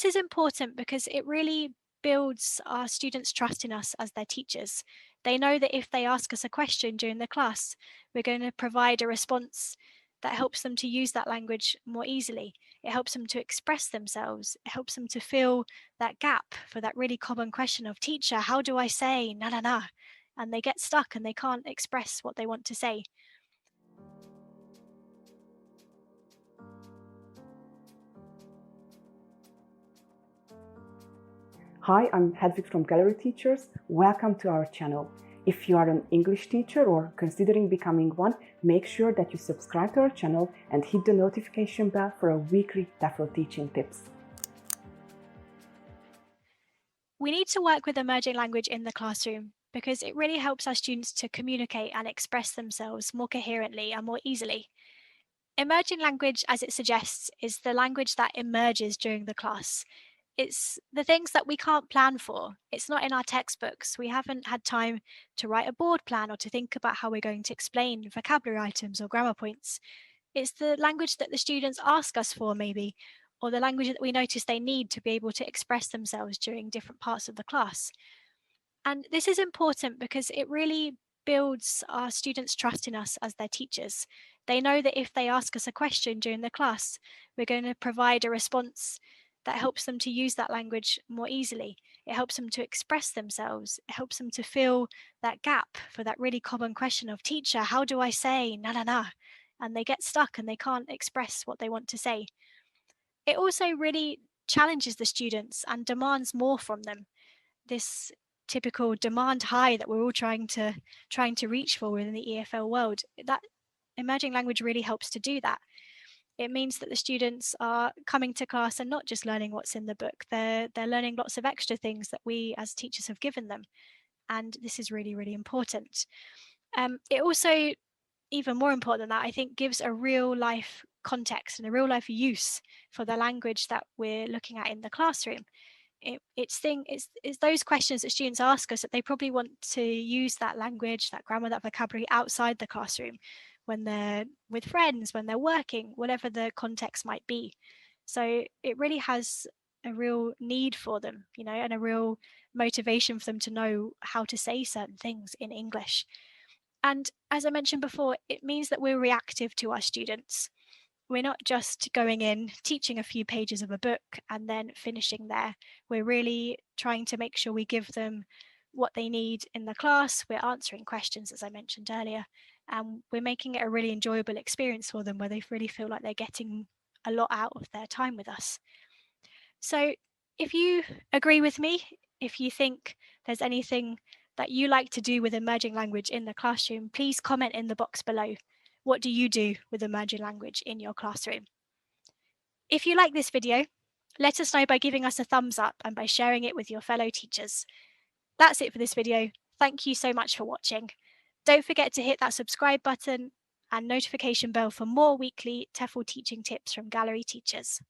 this is important because it really builds our students' trust in us as their teachers. They know that if they ask us a question during the class, we're going to provide a response that helps them to use that language more easily. It helps them to express themselves. It helps them to fill that gap for that really common question of, teacher, how do I say na na na? And they get stuck and they can't express what they want to say. Hi, I'm Hedvig from Gallery Teachers. Welcome to our channel. If you are an English teacher or considering becoming one, make sure that you subscribe to our channel and hit the notification bell for our weekly TEFL Teaching Tips. We need to work with emerging language in the classroom because it really helps our students to communicate and express themselves more coherently and more easily. Emerging language, as it suggests, is the language that emerges during the class. It's the things that we can't plan for. It's not in our textbooks. We haven't had time to write a board plan or to think about how we're going to explain vocabulary items or grammar points. It's the language that the students ask us for, maybe, or the language that we notice they need to be able to express themselves during different parts of the class. And this is important because it really builds our students' trust in us as their teachers. They know that if they ask us a question during the class, we're going to provide a response that helps them to use that language more easily. It helps them to express themselves. It helps them to fill that gap for that really common question of, teacher, how do I say na na na? And they get stuck and they can't express what they want to say. It also really challenges the students and demands more from them. This typical demand high that we're all trying to reach for within the EFL world, that emerging language really helps to do that. It means that the students are coming to class and not just learning what's in the book, they're learning lots of extra things that we as teachers have given them. And this is really, really important. It also, even more important than that, I think, gives a real life context and a real life use for the language that we're looking at in the classroom. It's those questions that students ask us that they probably want to use that language, that grammar, that vocabulary outside the classroom, when they're with friends, when they're working, whatever the context might be. So it really has a real need for them, and a real motivation for them to know how to say certain things in English. And as I mentioned before, it means that we're reactive to our students. We're not just going in, teaching a few pages of a book and then finishing there. We're really trying to make sure we give them what they need in the class. We're answering questions, as I mentioned earlier, and we're making it a really enjoyable experience for them where they really feel like they're getting a lot out of their time with us. So if you agree with me, if you think there's anything that you like to do with emerging language in the classroom, please comment in the box below. What do you do with emerging language in your classroom? If you like this video, let us know by giving us a thumbs up and by sharing it with your fellow teachers. That's it for this video. Thank you so much for watching. Don't forget to hit that subscribe button and notification bell for more weekly TEFL teaching tips from Gallery Teachers.